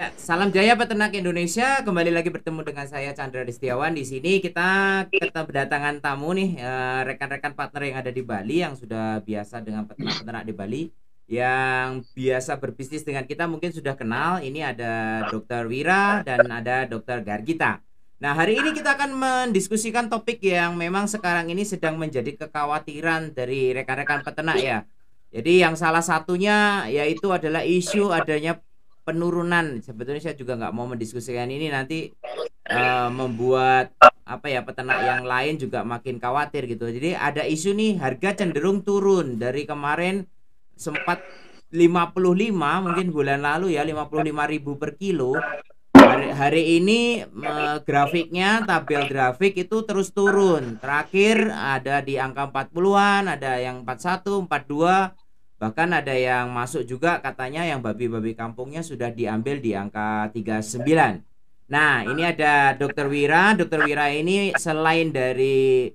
Ya, salam jaya peternak Indonesia. Kembali lagi bertemu dengan saya Chandra Destiawan. Di sini kita berdatangan tamu nih, rekan-rekan partner yang ada di Bali yang sudah biasa dengan peternak-peternak di Bali, yang biasa berbisnis dengan kita mungkin sudah kenal. Ini ada Dokter Wira dan ada Dokter Gargita. Nah, hari ini kita akan mendiskusikan topik yang memang sekarang ini sedang menjadi kekhawatiran dari rekan-rekan peternak ya. Jadi yang salah satunya yaitu adalah isu adanya penurunan. Sebetulnya saya juga nggak mau mendiskusikan ini nanti membuat apa ya, peternak yang lain juga makin khawatir gitu. Jadi ada isu nih, harga cenderung turun dari kemarin sempat 55, mungkin bulan lalu ya, 55.000 per kilo. Hari ini grafiknya, tabel grafik itu terus turun. Terakhir ada di angka 40-an, ada yang 41, 42, bahkan ada yang masuk juga katanya yang babi-babi kampungnya sudah diambil di angka 39. Nah, ini ada Dokter Wira. Dokter Wira ini selain dari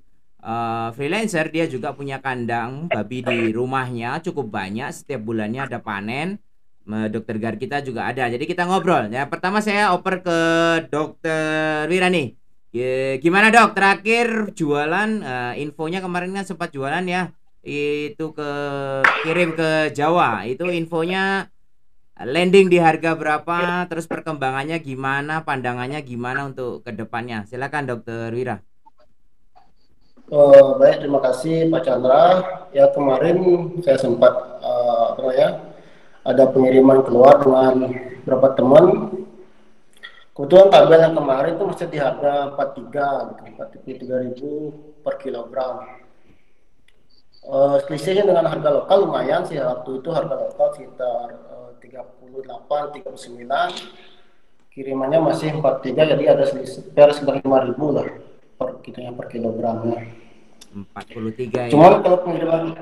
freelancer, dia juga punya kandang babi di rumahnya cukup banyak, setiap bulannya ada panen. Dokter Gar kita juga ada. Jadi kita ngobrol. Ya, pertama saya oper ke Dokter Wira nih. Gimana dok? Terakhir jualan, infonya kemarin kan sempat jualan ya. Itu kirim ke Jawa. Itu infonya landing di harga berapa? Terus perkembangannya gimana? Pandangannya gimana untuk kedepannya? Silakan Dokter Wira. Baik, terima kasih Pak Chandra. Ya kemarin saya sempat apa namanya, ada pengiriman keluar dengan beberapa teman. Kebetulan tabel yang kemarin itu masih di harga 43, gitu, 43.000 per kilogram. Selisihnya dengan harga lokal lumayan sih, waktu itu harga lokal sekitar 38, 39. Kirimannya masih 43, jadi ada selisih sekitar 5.000 lah per kilogramnya. 43 ya. Cuman kalau pengiriman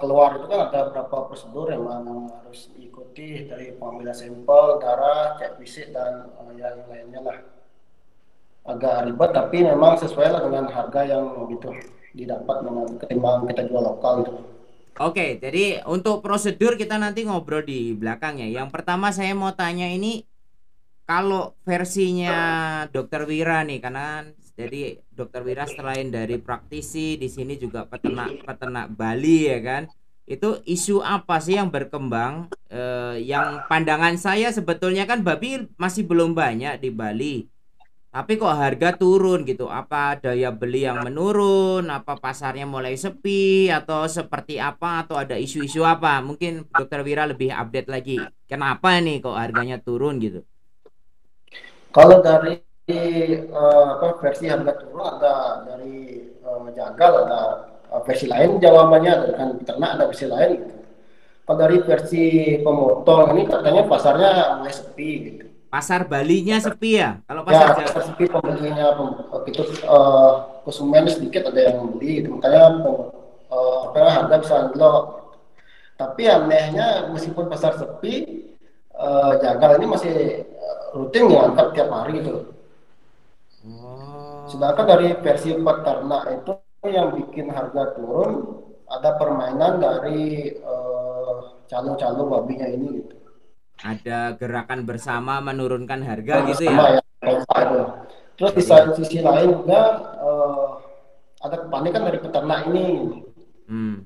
keluar itu kan ada beberapa prosedur yang memang harus diikuti, dari pengambilan sampel darah, cek fisik, dan yang lainnya lah. Agak ribet tapi memang sesuai lah dengan harga yang gitu didapat dengan ketimbang kita jual lokal gitu. Oke, jadi untuk prosedur kita nanti ngobrol di belakangnya. Yang pertama saya mau tanya ini, kalau versinya Dokter Wira nih, karena jadi Dokter Wira selain dari praktisi di sini juga peternak Bali ya kan. Itu isu apa sih yang berkembang? Yang pandangan saya sebetulnya kan babi masih belum banyak di Bali. Tapi kok harga turun gitu? Apa daya beli yang menurun? Apa pasarnya mulai sepi? Atau seperti apa? Atau ada isu-isu apa? Mungkin Dokter Wira lebih update lagi. Kenapa nih kok harganya turun gitu? Kalau dari versi harga turun, ada dari jagal, ada versi lain jawabannya, ada kan peternak ada versi lain gitu. Kalau dari versi pemotong ini katanya pasarnya mulai sepi gitu. Pasar Balinya sepi ya? Kalau Ya, pasar pasar sepi, pembelinya itu konsumen sedikit, ada yang beli gitu. Makanya harga bisa anjlok. Tapi anehnya meskipun pasar sepi, jagal ini masih rutin ngangkat tiap hari gitu. Oh, Sedangkan dari versi peternak itu yang bikin harga turun, ada permainan dari calo-calo babinya ini gitu. ada gerakan bersama menurunkan harga Yang gitu bersama ya? ya, itu. Terus di Jadi, sisi lain juga ada kepanikan dari peternak ini. hmm,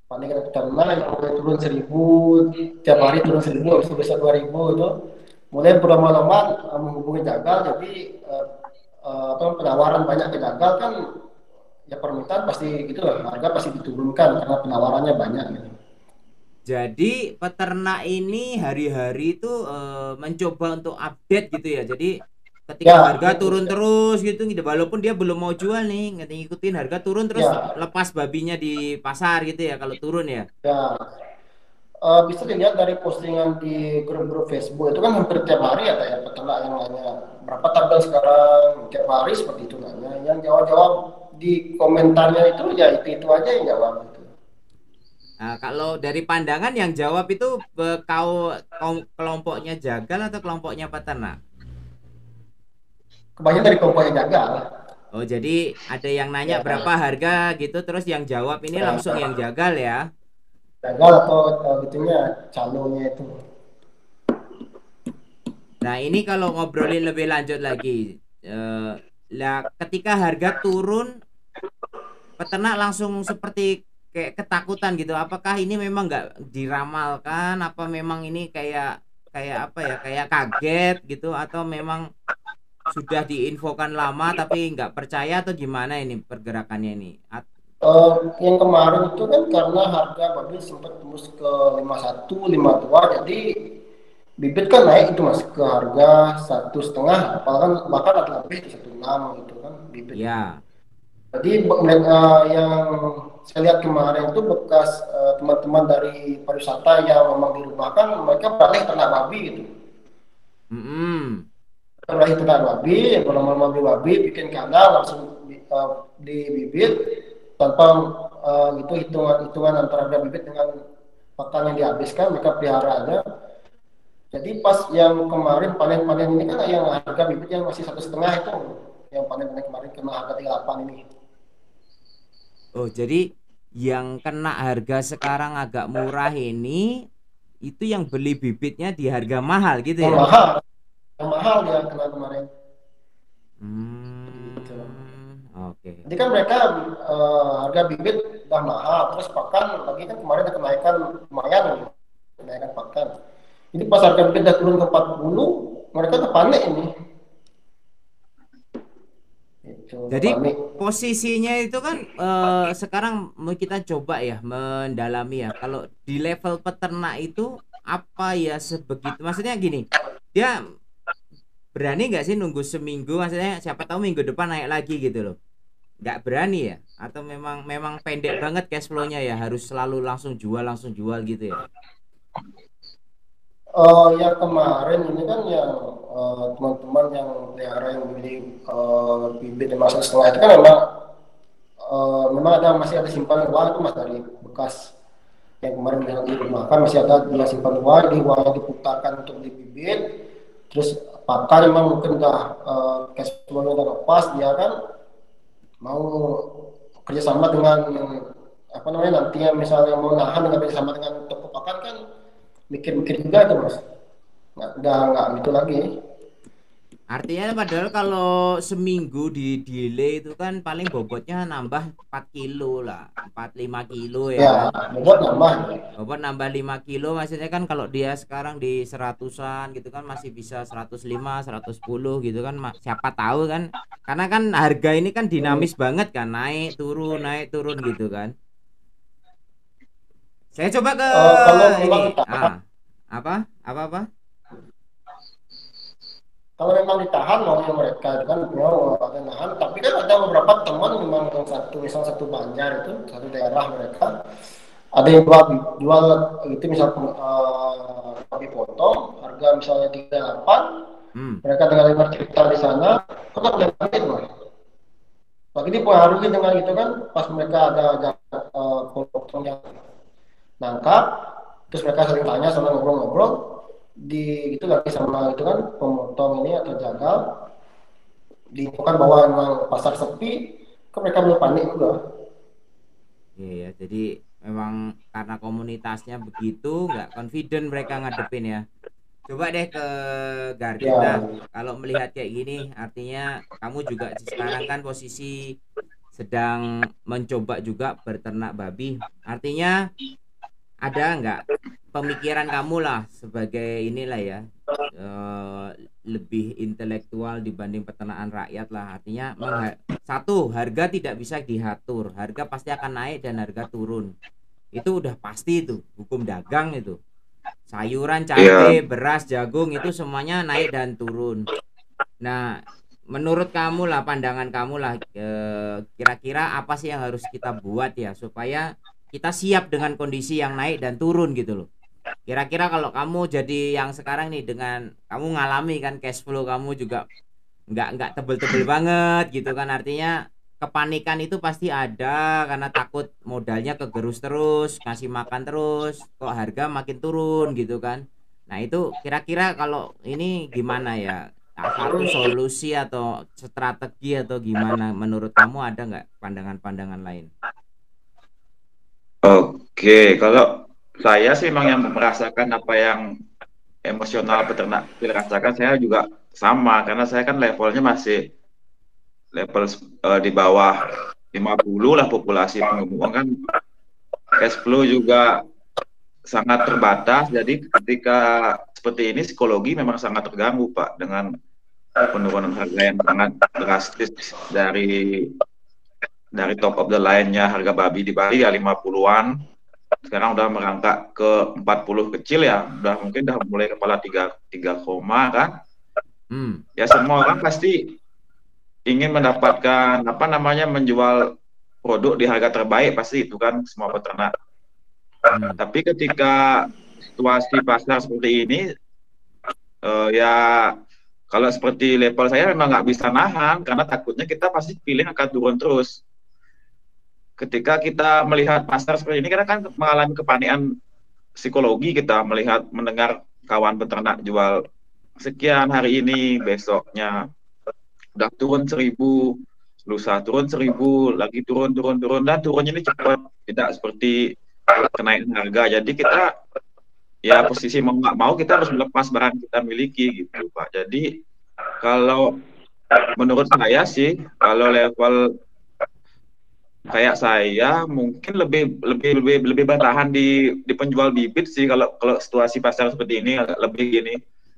Paling ada peternak yang mulai turun 1.000, tiap hari turun 1.000, habis itu bisa 2.000 itu. Mulai berlama-lama menghubungi jagal, jadi penawaran banyak ke jagal kan, ya permintaan pasti gitu lah, harga pasti diturunkan karena penawarannya banyak gitu. jadi peternak ini hari-hari itu mencoba untuk update gitu ya. Jadi ketika Ya, harga itu turun terus gitu, walaupun dia belum mau jual nih, ngikutin harga turun terus ya, lepas babinya di pasar gitu ya kalau turun ya. ya. Bisa dilihat dari postingan di grup-grup Facebook itu kan hampir tiap hari ada ya peternak yang nanya berapa tabel sekarang, tiap hari seperti itu nanya. Yang jawab-jawab di komentarnya itu ya itu aja yang jawab itu. Nah, kalau dari pandangan yang jawab itu kelompoknya jagal atau kelompoknya peternak? Kebanyakan dari kelompok yang gagal. Oh, jadi ada yang nanya Ya, berapa harga gitu, terus yang jawab ini langsung yang jagal ya. gagal atau gitunya calonnya itu. Nah, ini kalau ngobrolin lebih lanjut lagi, lah ketika harga turun, peternak langsung seperti kayak ketakutan gitu. Apakah ini memang nggak diramalkan? Apa memang ini kayak kayak apa ya? Kayak kaget gitu atau memang sudah diinfokan lama tapi nggak percaya atau gimana ini pergerakannya ini? Yang kemarin itu kan karena harga babi sempat tembus ke 51, 52, jadi bibit kan naik itu mas ke harga 1,5, bahkan ada lebih di 1,6 gitu kan bibit itu. Ya. Jadi yang saya lihat kemarin itu bekas teman-teman dari pariwisata yang memang dirumahkan, mereka beralih ternak babi gitu. Mm-mm. Beralih ternak babi, lama-lama beli babi, bikin kandang langsung dibibit tanpa itu hitungan antara harga bibit dengan pakan yang dihabiskan, mereka pelihara aja. Jadi pas yang kemarin panen-panen ini kan yang harga bibit yang masih 1,5 itu, yang panen-panen kemarin kena harga 38 ini. Oh, jadi yang kena harga sekarang agak murah ini itu yang beli bibitnya di harga mahal gitu Yang ya? mahal, yang mahal dia kena kemarin. Gitu. Oke. Jadi kan mereka harga bibit udah mahal, terus pakan lagi kan kemarin ada kenaikan lumayan nih, kenaikan pakan. Jadi pas harga bibit udah turun ke 40, mereka tuh panik ini. Itu Jadi panik. posisinya itu kan sekarang mau kita coba ya mendalami ya. Kalau di level peternak itu apa ya sebegitu? Maksudnya gini, dia berani nggak sih nunggu seminggu? Maksudnya siapa tahu minggu depan naik lagi gitu loh. Nggak berani ya? Atau memang memang pendek banget cash flow-nya ya harus selalu langsung jual gitu ya? Yang kemarin ini kan yang teman-teman yang pelihara yang beli bibit emas 1,5 itu kan memang masih ada simpan uang itu mas dari bekas yang kemarin yang di rumah kan masih ada dia simpan uang, di uangnya diputarkan untuk beli bibit, terus pakan memang mungkin udah cash flow-nya udah pas, dia kan mau kerjasama dengan apa namanya nantinya misalnya mau nahan dengan kerjasama dengan toko pakan kan mikir-mikir juga itu mas, udah nggak gitu lagi. Artinya padahal kalau seminggu di delay itu kan paling bobotnya nambah 4 kilo lah, 4-5 kilo ya Ya kan. bobot nambah. Bobot nambah 5 kilo maksudnya kan kalau dia sekarang di seratusan gitu kan masih bisa 105, 110 gitu kan. Siapa tahu kan. Karena kan harga ini kan dinamis banget kan, naik turun gitu kan. Saya coba ke Kalau memang ini. ditahan, Apa? Apa? kalau memang ditahan maunya mereka itu kan mau ada nahan, tapi kan ada beberapa teman memang yang misal satu Banjar itu satu daerah mereka ada yang jual itu misal babi potong harga misalnya 38, Hmm. mereka dengar cerita di sana kok tak boleh balik mas. Lagi dipengaruhi dengan itu kan pas mereka ada potong yang nangkap, terus mereka sering tanya sama ngobrol-ngobrol di itu lagi sama itu kan pemotong ini atau jagal diinfokan bahwa memang pasar sepi, kan mereka mulai panik juga. Iya ya, jadi memang karena komunitasnya begitu nggak confident mereka ngadepin ya. Coba deh ke Garden dah. Ya, Kalau melihat kayak gini, artinya kamu juga sekarang kan posisi sedang mencoba juga berternak babi. Artinya ada nggak pemikiran kamu lah sebagai inilah ya, eh, lebih intelektual dibanding peternakan rakyat lah. Artinya satu, harga tidak bisa diatur, harga pasti akan naik dan harga turun. Itu udah pasti, itu hukum dagang itu. Sayuran, Iya, cabai, beras, jagung itu semuanya naik dan turun. Nah, menurut kamu lah, pandangan kamu lah, kira-kira apa sih yang harus kita buat ya supaya kita siap dengan kondisi yang naik dan turun gitu loh. Kira-kira kalau kamu jadi yang sekarang nih, dengan kamu ngalami kan cash flow kamu juga nggak tebel-tebel banget gitu kan, artinya kepanikan itu pasti ada karena takut modalnya kegerus terus, ngasih makan terus, kok harga makin turun gitu kan. Nah itu kira-kira kalau ini gimana ya, satu solusi atau strategi atau gimana menurut kamu, ada nggak pandangan-pandangan lain? oke. Kalau saya sih memang yang merasakan apa yang emosional peternak dirasakan saya juga sama, karena saya kan levelnya masih level di bawah 50 lah populasi penggemuk kan, cash flow juga sangat terbatas. Jadi ketika seperti ini psikologi memang sangat terganggu Pak, dengan penurunan harga yang sangat drastis dari top of the line-nya harga babi di Bali ya 50-an, sekarang udah merangkak ke 40 kecil ya, udah mungkin udah mulai kepala 3 koma kan. Ya semua orang pasti ingin mendapatkan apa namanya, menjual produk di harga terbaik, pasti itu kan semua peternak. Tapi ketika situasi pasar seperti ini, ya kalau seperti level saya memang nggak bisa nahan, karena takutnya kita pasti feeling akan turun terus. Ketika kita melihat pasar seperti ini, kita kan mengalami kepanikan psikologi, kita melihat mendengar kawan peternak jual sekian hari ini, besoknya udah turun 1.000, lusa turun 1.000, lagi turun, dan turunnya ini cepat, tidak seperti kenaikan harga. Jadi kita ya posisi mau nggak mau kita harus melepas barang kita miliki gitu Pak. Jadi kalau menurut saya sih, kalau level kayak saya mungkin lebih bertahan di penjual bibit sih, kalau situasi pasar seperti ini agak lebih gini,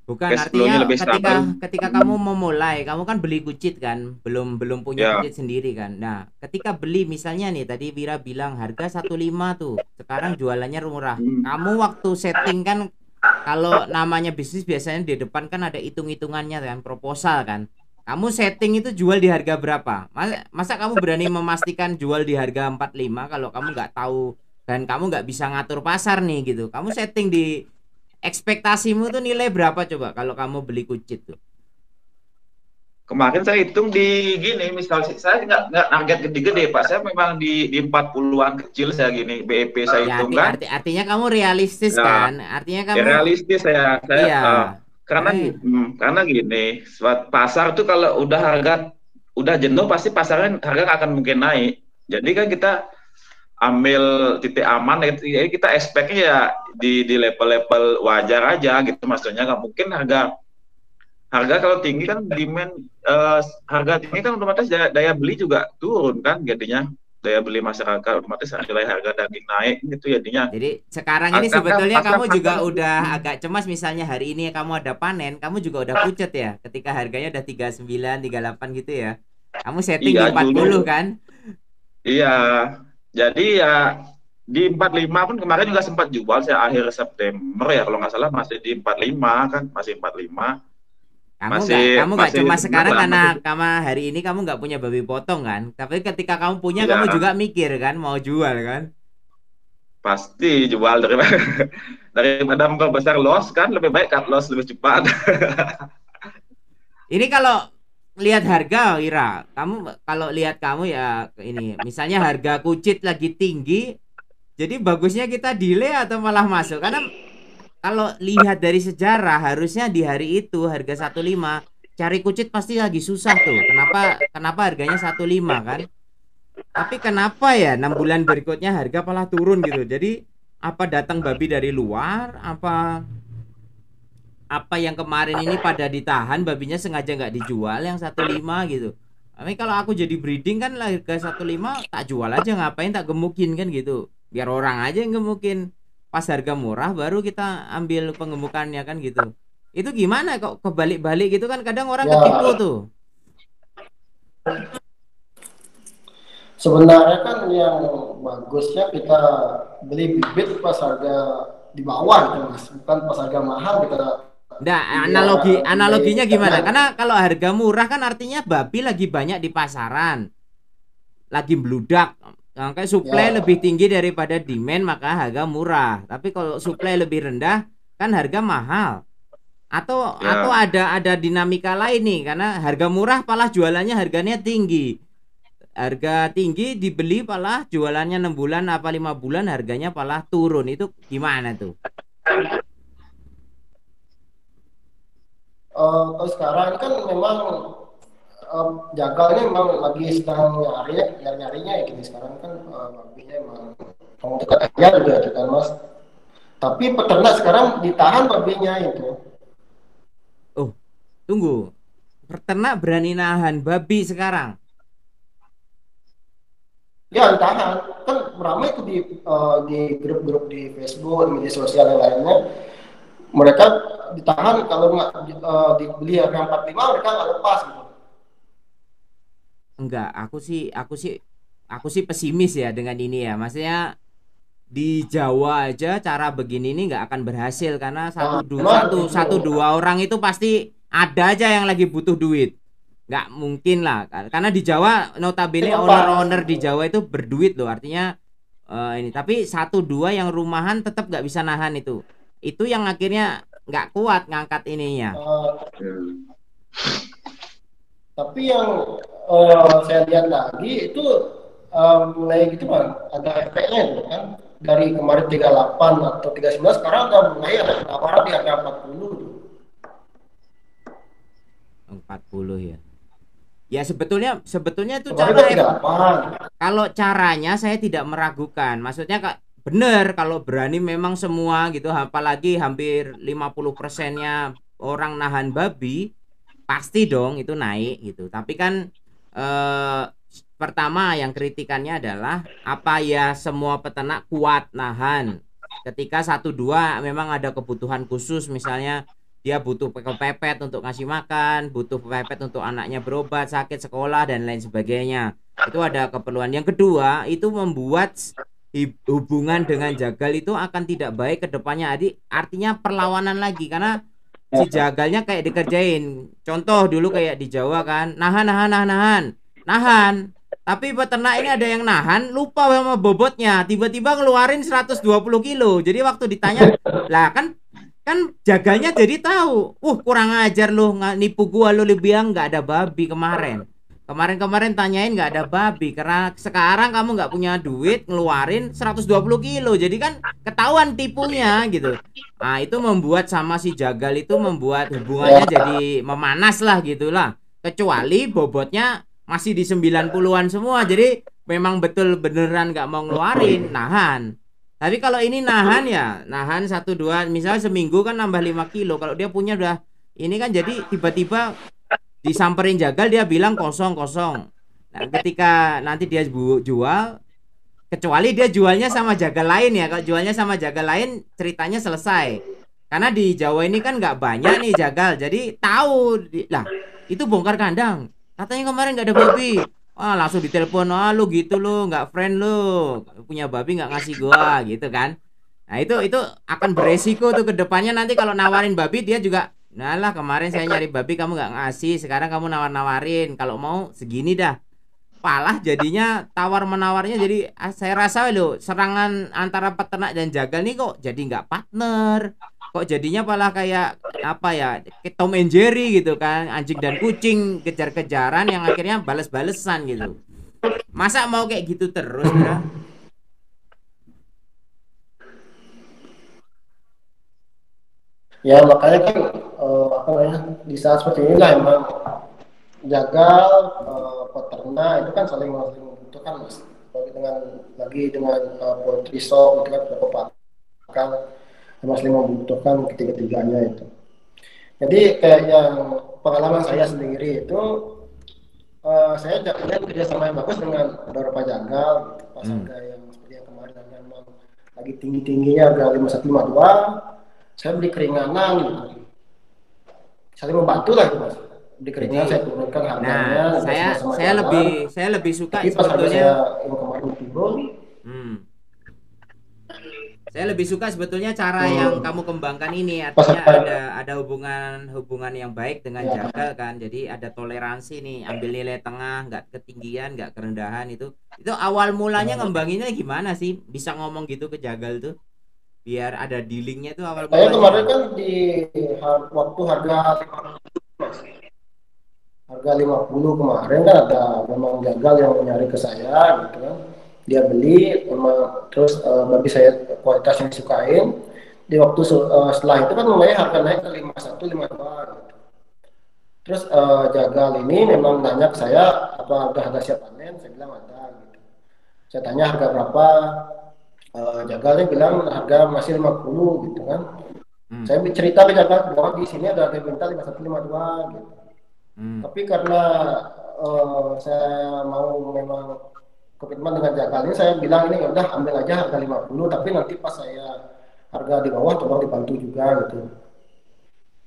Bukan, cash flow-nya artinya lebih stabil. ketika kamu memulai, kamu kan beli kucit kan, belum belum punya Ya, kucit sendiri kan. Nah, ketika beli misalnya nih tadi Wira bilang harga 1,5 tuh, sekarang jualannya murah. Kamu waktu setting kan, kalau namanya bisnis biasanya di depan kan ada hitung-hitungannya kan, proposal kan. Kamu setting itu jual di harga berapa? Masa kamu berani memastikan jual di harga 45 kalau kamu nggak tahu dan kamu nggak bisa ngatur pasar nih gitu. Kamu setting di ekspektasimu tuh nilai berapa coba kalau kamu beli kucit tuh? kemarin saya hitung di gini, misal saya nggak target gede-gede Pak, saya memang di 40-an kecil saya gini, BEP saya Ya hitung kan. artinya kamu realistis Ya, kan? Artinya ya kamu realistis saya iya. karena Eh, karena gini, pasar tuh kalau udah harga udah jenuh pasti pasarnya harga nggak akan mungkin naik. Jadi kan kita ambil titik aman, jadi kita expect-nya ya di level-level wajar aja gitu, maksudnya nggak mungkin harga kalau tinggi kan demand, harga tinggi kan otomatis daya beli juga turun kan, jadinya daya beli masyarakat otomatis nilai harga daging naik gitu jadinya. jadi sekarang ini Karena sebetulnya pasar kamu pasar juga udah agak cemas, misalnya hari ini kamu ada panen, kamu juga udah pucet ya ketika harganya udah 39, 38 gitu ya. Kamu setting iya di 40 dulu, kan? iya, jadi ya di 45 pun kemarin juga sempat jual saya akhir September ya kalau nggak salah, masih di 45 kan, masih 45, masih Kamu nggak masih cuma senang sekarang lah, karena masih. hari ini kamu nggak punya babi potong kan? Tapi ketika kamu punya, Iya kamu juga mikir kan mau jual kan? pasti jual daripada memperbesar loss kan, lebih baik cut loss lebih cepat. Ini kalau lihat harga, Ira, kamu kalau lihat kamu ya ini, misalnya harga kucit lagi tinggi, jadi bagusnya kita delay atau malah masuk? Karena kalau lihat dari sejarah, harusnya di hari itu harga 1,5 cari kucit pasti lagi susah tuh. Kenapa kenapa harganya 1,5 kan? Tapi kenapa ya 6 bulan berikutnya harga malah turun gitu? Jadi apa datang babi dari luar? Apa yang kemarin ini pada ditahan babinya sengaja nggak dijual yang 1,5 gitu. Tapi kalau aku jadi breeding kan harga 1,5 tak jual aja, ngapain tak gemukin kan gitu. Biar orang aja yang gemukin. Pas harga murah baru kita ambil pengemukannya kan gitu. Itu gimana kok kebalik-balik gitu kan, kadang orang ketipu Ya, tuh. sebenarnya kan yang bagusnya kita beli bibit pas harga di bawah gitu mas, bukan pas harga mahal kita Nah, dia nilai analoginya tiketnya gimana? gitu. Karena kalau harga murah kan artinya babi lagi banyak di pasaran, lagi bludak. Nah, kayak supply lebih Ya, tinggi daripada demand maka harga murah. Tapi kalau supply lebih rendah kan harga mahal. Atau Ya, ada dinamika lain nih, karena harga murah malah jualannya harganya tinggi. Harga tinggi dibeli malah jualannya 6 bulan apa 5 bulan harganya malah turun. Itu gimana tuh? terus sekarang kan memang jagalnya memang lagi sedang nyari ya, nyarinya ya gini sekarang kan babinya emang kamu dekat aja juga gitu kan mas. Tapi peternak sekarang ditahan babinya itu. Oh, tunggu. Peternak berani nahan babi sekarang? Ya ditahan. Kan ramai itu di grup-grup di Facebook, di media sosial yang lainnya. Mereka ditahan, kalau nggak dibeli harga 45 mereka nggak lepas gitu. Enggak, aku sih pesimis ya dengan ini ya. Maksudnya di Jawa aja cara begini ini nggak akan berhasil karena Nah, memang seperti itu. satu dua orang itu pasti ada aja yang lagi butuh duit. Nggak mungkin lah karena di Jawa notabene Lepas owner-owner di gitu. Jawa itu berduit loh, artinya ini tapi satu dua yang rumahan tetap nggak bisa nahan itu yang akhirnya nggak kuat ngangkat ininya. Uh, tapi yang saya lihat lagi itu mulai gitu bang, ada efeknya gitu kan. Dari kemarin 38 atau 39 sekarang udah mulai ada penawaran di harga 40 tuh. 40 ya. Ya sebetulnya itu Kemarin kan cara 38. kalau caranya saya tidak meragukan. Maksudnya Kak, benar kalau berani memang semua gitu, apalagi hampir 50%-nya orang nahan babi, pasti dong itu naik gitu. Tapi kan eh, pertama yang kritikannya adalah apa ya semua peternak kuat nahan. Ketika satu dua memang ada kebutuhan khusus, misalnya dia butuh kepepet untuk ngasih makan, butuh kepepet untuk anaknya berobat, sakit, sekolah dan lain sebagainya. Itu ada keperluan. Yang kedua, itu membuat hubungan dengan jagal itu akan tidak baik ke depannya. Artinya perlawanan lagi karena si jagalnya kayak dikerjain. Contoh dulu kayak di Jawa kan, nahan nahan nahan nahan. Nahan. Tapi peternak ini ada yang nahan, lupa sama bobotnya, tiba-tiba ngeluarin 120 kilo. Jadi waktu ditanya, lah kan kan jagalnya jadi tahu, kurang ajar lu, nipu gua, lu bilang nggak ada babi kemarin tanyain nggak ada babi karena sekarang kamu nggak punya duit ngeluarin 120 kilo, jadi kan ketahuan tipunya gitu. Nah itu membuat sama si jagal itu membuat hubungannya jadi memanas lah gitulah, kecuali bobotnya masih di 90-an semua, jadi memang betul beneran nggak mau ngeluarin, nahan. Tapi kalau ini nahan ya, nahan satu dua, misalnya seminggu kan nambah 5 kilo. Kalau dia punya udah ini kan jadi tiba-tiba disamperin jagal dia bilang kosong kosong. Nah, ketika nanti dia jual, kecuali dia jualnya sama jagal lain ya. Kalau jualnya sama jagal lain ceritanya selesai. Karena di Jawa ini kan nggak banyak nih jagal, jadi tahu lah itu bongkar kandang. Katanya kemarin nggak ada babi. Langsung ditelepon, lu gitu lu nggak friend lu, punya babi nggak ngasih gua gitu kan. Nah itu akan beresiko tuh ke depannya, nanti kalau nawarin babi dia juga, nah lah kemarin saya nyari babi kamu nggak ngasih, sekarang kamu nawar-nawarin kalau mau segini dah. Palah jadinya tawar menawarnya, jadi saya rasa loh serangan antara peternak dan jagal nih kok jadi nggak partner, kok jadinya malah kayak apa ya, kayak Tom and Jerry gitu kan, anjing dan kucing kejar-kejaran yang akhirnya bales-balesan gitu. Masa mau kayak gitu terus bro? Ya makanya kan apa namanya, di saat seperti inilah emang jagal peternak itu kan saling membutuhkan mas. Dengan dengan poultry shop itu kan beberapa pakan yang saling membutuhkan ketiga-tiganya itu. Jadi kayak yang pengalaman saya sendiri itu saya lihat kerjasama yang bagus dengan beberapa jagal gitu. Pas harga yang seperti yang kemarin harga memang lagi tinggi-tingginya harga 5152, saya beli keringanan gitu. Saling membantu lah itu mas. Beli keringanan saya turunkan harganya. Nah saya lebih suka tapi pas harga sebetulnya saya yang kemarin turun. Saya lebih suka sebetulnya cara yang kamu kembangkan ini, artinya ada hubungan yang baik dengan jagal kan, jadi ada toleransi nih, ambil nilai tengah, nggak ketinggian nggak kerendahan. Itu awal mulanya ngembanginnya gimana sih bisa ngomong gitu ke jagal tuh biar ada dealingnya tuh awal mulanya? Saya kemarin kan di waktu harga 50 kemarin kan ada memang jagal yang nyari ke saya gitu kan, dia beli memang, terus bagi saya kualitas yang disukain di waktu setelah itu kan mulai harga naik ke 51 52 gitu. Terus jagal ini memang nanya ke saya apa udah ada siap panen, saya bilang ada gitu. Saya tanya harga berapa, Jagalnya bilang harga masih 50 gitu kan. Hmm. Saya cerita ke jagal bahwa di sini ada harga minta 5152 gitu. Tapi karena saya mau memang komitmen dengan jagalnya, saya bilang ini ya udah ambil aja harga 50, tapi nanti pas saya harga di bawah tolong dibantu juga gitu.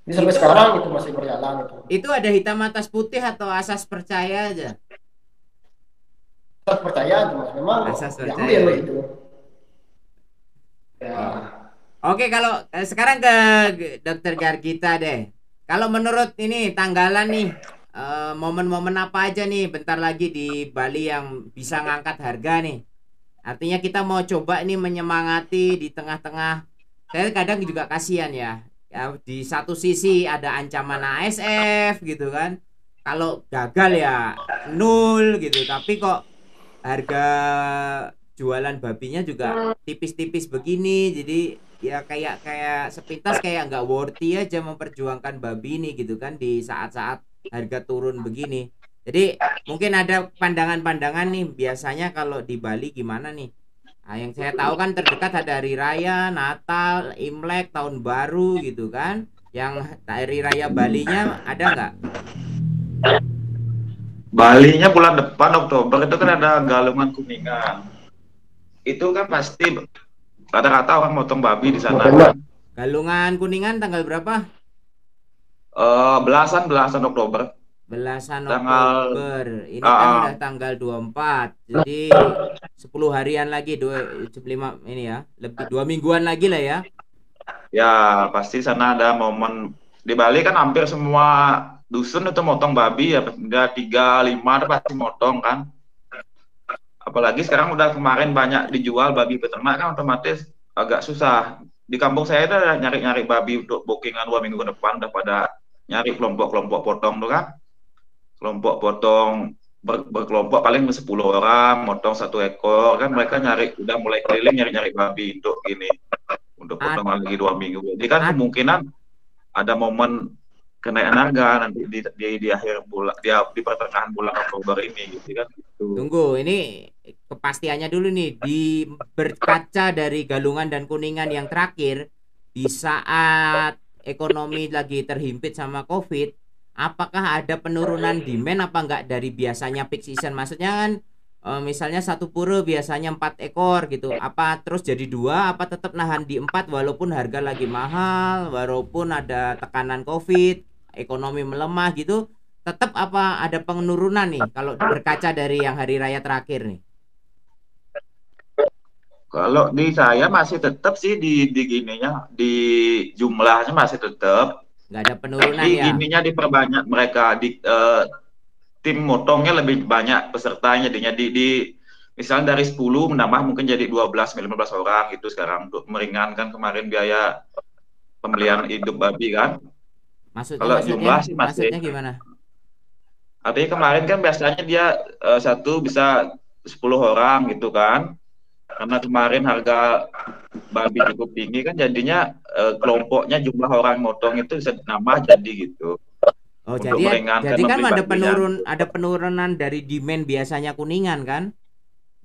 Ini sampai Itu sekarang itu masih berjalan itu. itu ada hitam atas putih atau asas percaya aja? Saya percaya aja mas, memang Asas percaya diambil ya. itu. Ya. Oh. Oke, kalau sekarang ke Dokter Gargita deh. Kalau menurut ini tanggalan nih, momen-momen apa aja nih bentar lagi di Bali yang bisa ngangkat harga nih? Artinya kita mau coba ini menyemangati di tengah-tengah. Saya kadang juga kasihan ya. Ya, di satu sisi ada ancaman ASF gitu kan. Kalau gagal ya nol gitu. Tapi kok harga jualan babinya juga tipis-tipis begini, jadi ya kayak kayak sepintas kayak nggak worthy aja memperjuangkan babi ini gitu kan di saat-saat harga turun begini. Jadi mungkin ada pandangan-pandangan nih, biasanya kalau di Bali gimana nih? Nah, yang saya tahu kan terdekat ada hari raya, Natal, Imlek, Tahun Baru gitu kan. Yang hari raya Balinya ada nggak? Balinya bulan depan Oktober itu kan ada Galungan Kuningan. Itu kan pasti rata-rata orang motong babi di sana kan. Galungan Kuningan tanggal berapa? Belasan Oktober. Belasan Tanggal Oktober. Ini kan uh, udah tanggal 24. Jadi 10 harian lagi, 25 ini ya. Lebih 2 mingguan lagi lah ya. ya pasti sana ada momen. Di Bali kan hampir semua dusun itu motong babi ya, udah 3, 5 pasti motong kan. Apalagi sekarang udah kemarin banyak dijual babi peternak kan, otomatis agak susah. Di kampung saya itu nyari-nyari babi untuk bookingan 2 minggu ke depan, udah pada nyari kelompok-kelompok potong tuh kan. Kelompok potong berkelompok paling 10 orang motong 1 ekor kan, mereka nyari udah mulai keliling nyari-nyari babi untuk ini, untuk Ad, potongan lagi 2 minggu. Jadi kan ad, kemungkinan ada momen kenaikan harga nanti di akhir bulan, di pertengahan bulan Oktober ini gitu kan gitu. Tunggu, ini kepastiannya dulu nih. Di berkaca dari Galungan dan Kuningan yang terakhir, di saat ekonomi lagi terhimpit sama COVID, apakah ada penurunan demand apa enggak dari biasanya peak season? Maksudnya kan misalnya satu pura biasanya 4 ekor gitu, apa terus jadi 2, apa tetap nahan di 4 walaupun harga lagi mahal, walaupun ada tekanan COVID, ekonomi melemah gitu, tetap apa ada penurunan nih kalau berkaca dari yang hari raya terakhir nih? Kalau di saya masih tetap sih di gininya, di jumlahnya masih tetap, Nggak ada penurunan tapi ya? gininya diperbanyak, mereka di tim motongnya lebih banyak pesertanya, di misalnya dari 10 menambah mungkin jadi 12 15 orang gitu sekarang, untuk meringankan kemarin biaya pembelian hidup babi kan. Maksudnya Kalau maksudnya jumlah sih masih, maksudnya gimana? artinya kemarin kan biasanya dia satu bisa 10 orang gitu kan, karena kemarin harga babi cukup tinggi kan, jadinya kelompoknya jumlah orang motong itu bisa nambah jadi gitu, Oh, untuk meringankan jadi kan membeli babinya gitu. ada penurunan dari demand biasanya Kuningan kan?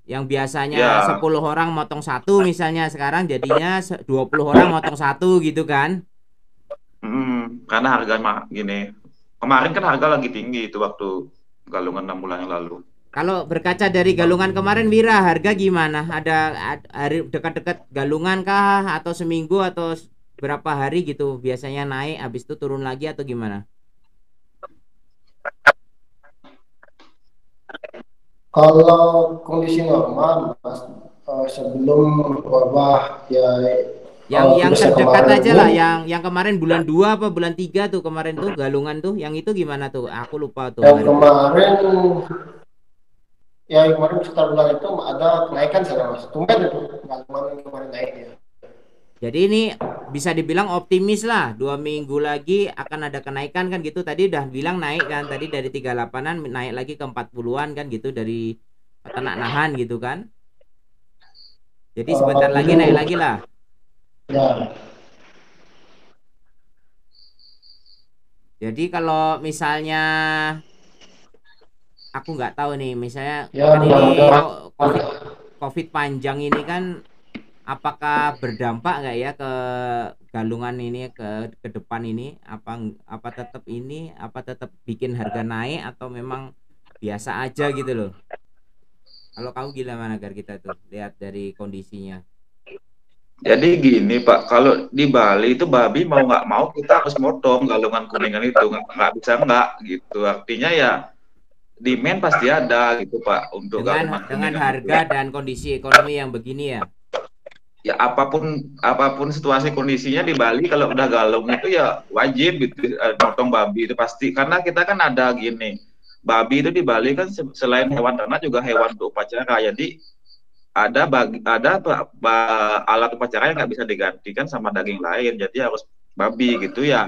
Yang biasanya Ya, 10 orang motong satu misalnya, sekarang jadinya 20 orang motong satu gitu kan? karena harga gini. Kemarin kan harga lagi tinggi itu waktu Galungan 6 bulan yang lalu. Kalau berkaca dari Galungan kemarin, Wira, harga gimana? Ada hari dekat-dekat Galungan kah, atau seminggu atau berapa hari gitu biasanya naik habis itu turun lagi atau gimana? Kalau kondisi normal mas, sebelum wabah ya Yang virus yang terdekat kemarin aja ini, lah, yang kemarin bulan 2 apa bulan 3 tuh kemarin tuh Galungan tuh, yang itu gimana tuh? Aku lupa tuh yang hari. kemarin ya yang kemarin sekitar bulan itu ada kenaikan sana mas, tumben itu nggak kemarin kemarin naik ya. Jadi ini bisa dibilang optimis lah, 2 minggu lagi akan ada kenaikan kan gitu. Tadi udah bilang naik kan, tadi dari 38-an naik lagi ke 40-an kan gitu, dari peternak nahan gitu kan. Jadi sebentar lagi naik Itu lagi lah. ya, Jadi kalau misalnya aku nggak tahu nih, misalnya ya kan ini mudah-mudahan. kok COVID COVID panjang ini kan apakah berdampak nggak ya ke galungan ini ke depan ini, apa tetap ini, apa tetap bikin harga naik atau memang biasa aja gitu loh. Kalau kamu gimana agar kita tuh lihat dari kondisinya. Jadi gini Pak, kalau di Bali itu babi mau nggak mau kita harus motong galungan kuningan itu, nggak bisa nggak gitu. Artinya ya demand pasti ada gitu Pak untuk galungan Dengan kuningan itu. harga dan kondisi ekonomi yang begini ya. Ya apapun situasi kondisinya di Bali kalau udah galung itu ya wajib gitu motong babi itu pasti, karena kita kan ada gini, babi itu di Bali kan selain hewan ternak juga hewan untuk upacara, jadi alat upacara yang nggak bisa digantikan sama daging lain, jadi harus babi gitu ya.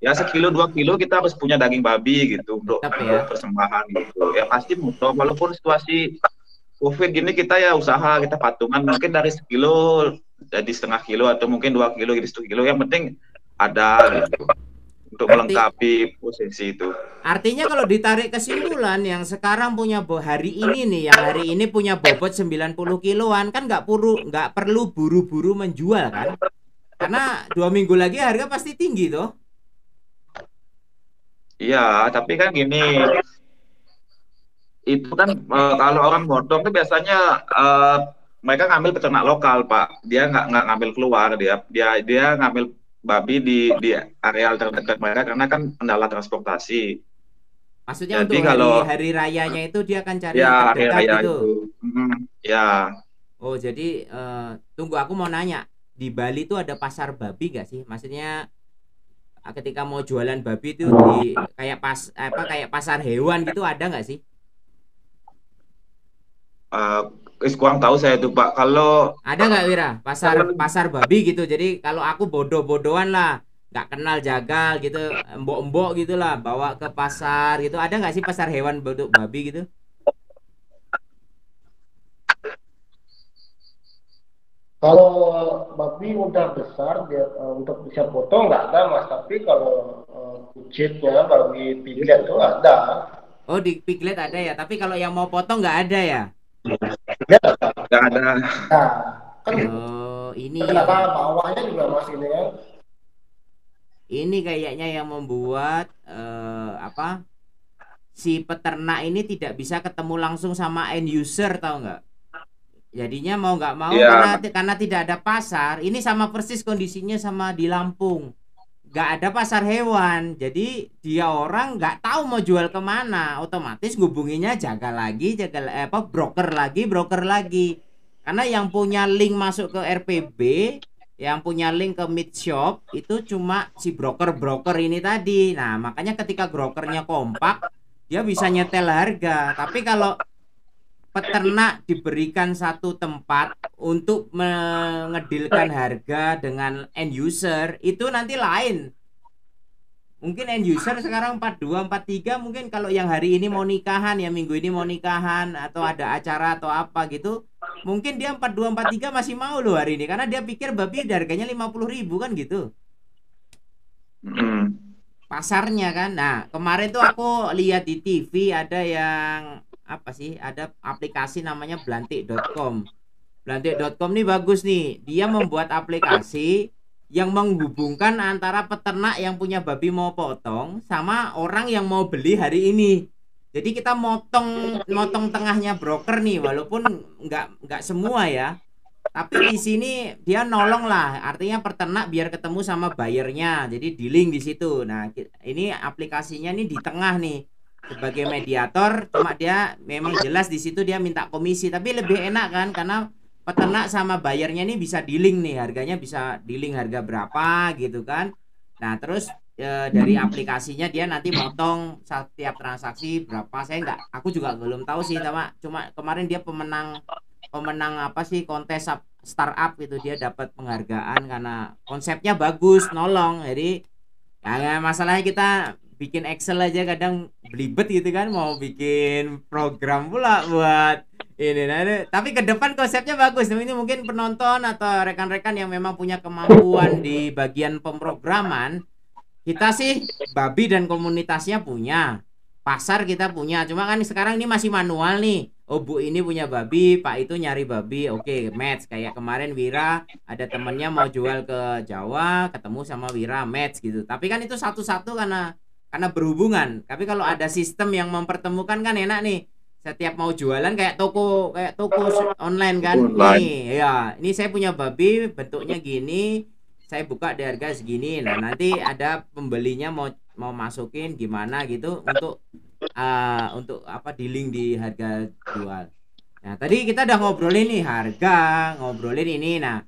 Ya 1 kilo 2 kilo kita harus punya daging babi gitu untuk Ya. persembahan gitu. Ya pasti motong walaupun situasi COVID gini, kita ya usaha, kita patungan mungkin dari 1 kilo jadi 1/2 kilo atau mungkin 2 kilo jadi 1 kilo, yang penting ada gitu untuk melengkapi posisi itu. Artinya kalau ditarik kesimpulan yang sekarang punya hari ini nih, yang hari ini punya bobot 90 kiloan kan nggak perlu buru-buru menjual kan? Karena 2 minggu lagi harga pasti tinggi toh. Iya, tapi kan gini, itu kan kalau orang motong itu biasanya mereka ngambil peternak lokal Pak, dia nggak ngambil keluar, dia ngambil babi di areal terdekat mereka karena kan kendala transportasi. Maksudnya Jadi untuk kalau hari rayanya itu dia akan cari ya yang hari terdekat raya gitu. itu, ya. Oh jadi tunggu, aku mau nanya, di Bali itu ada pasar babi nggak sih? Maksudnya ketika mau jualan babi itu di kayak pasar hewan gitu ada nggak sih? Kurang tahu saya itu Pak. Kalau ada nggak Wira pasar babi gitu? Jadi kalau aku bodoh-bodohan lah, nggak kenal jagal gitu, embok-embok gitulah, bawa ke pasar gitu, ada nggak sih pasar hewan bentuk babi gitu? Kalau babi udah besar dia untuk bisa potong nggak ada Mas, tapi kalau kucitnya babi piglet itu ada. Oh di piglet ada ya, tapi kalau yang mau potong nggak ada ya? nggak ada. Nah, kan ini kenapa bawahnya juga Mas ini ya? Ini kayaknya yang membuat si peternak ini tidak bisa ketemu langsung sama end user, tahu nggak? Jadinya mau nggak mau karena tidak ada pasar. Ini sama persis kondisinya sama di Lampung, nggak ada pasar hewan, jadi dia orang nggak tahu mau jual kemana, otomatis ngubunginya broker lagi, karena yang punya link masuk ke RPB, yang punya link ke meat shop itu cuma si broker ini tadi. Nah makanya ketika brokernya kompak dia bisa nyetel harga, tapi kalau peternak diberikan satu tempat untuk mengedilkan harga dengan end user, itu nanti lain. Mungkin end user sekarang 42 43, mungkin kalau yang hari ini mau nikahan, ya minggu ini mau nikahan atau ada acara atau apa gitu, mungkin dia 42 43 masih mau loh hari ini, karena dia pikir babi harganya 50.000 kan gitu. Pasarnya kan. Nah kemarin tuh aku lihat di TV ada yang ada aplikasi namanya blantik.com. Blantik.com nih bagus nih, dia membuat aplikasi yang menghubungkan antara peternak yang punya babi mau potong sama orang yang mau beli hari ini. Jadi kita motong tengahnya broker nih, walaupun nggak semua ya, tapi di sini dia nolong lah, artinya peternak biar ketemu sama buyernya, jadi dealing di situ. Nah ini aplikasinya nih di tengah nih sebagai mediator, cuma dia memang jelas di situ dia minta komisi, tapi lebih enak kan karena peternak sama bayarnya ini bisa dealing nih, harganya bisa dealing harga berapa gitu kan. Nah terus dari aplikasinya dia nanti motong setiap transaksi berapa, aku juga belum tahu sih, cuma kemarin dia pemenang kontes startup gitu, dia dapat penghargaan karena konsepnya bagus, nolong. Jadi ya masalahnya kita bikin Excel aja kadang belibet gitu kan, mau bikin program pula buat ini. Tapi ke depan konsepnya bagus. Ini mungkin penonton atau rekan-rekan yang memang punya kemampuan di bagian pemrograman, kita sih babi dan komunitasnya punya, pasar kita punya, cuma kan sekarang ini masih manual nih. Oh Bu ini punya babi, Pak itu nyari babi, oke match. Kayak kemarin Wira ada temennya mau jual ke Jawa, ketemu sama Wira match gitu. Tapi kan itu satu-satu karena berhubungan. Tapi kalau ada sistem yang mempertemukan kan enak nih. Setiap mau jualan kayak toko online kan. Nih ya, ini saya punya babi bentuknya gini, saya buka di harga segini. Nah nanti ada pembelinya mau masukin gimana gitu untuk apa dealing di harga jual. Nah tadi kita udah ngobrolin nih harga, ngobrolin ini. Nah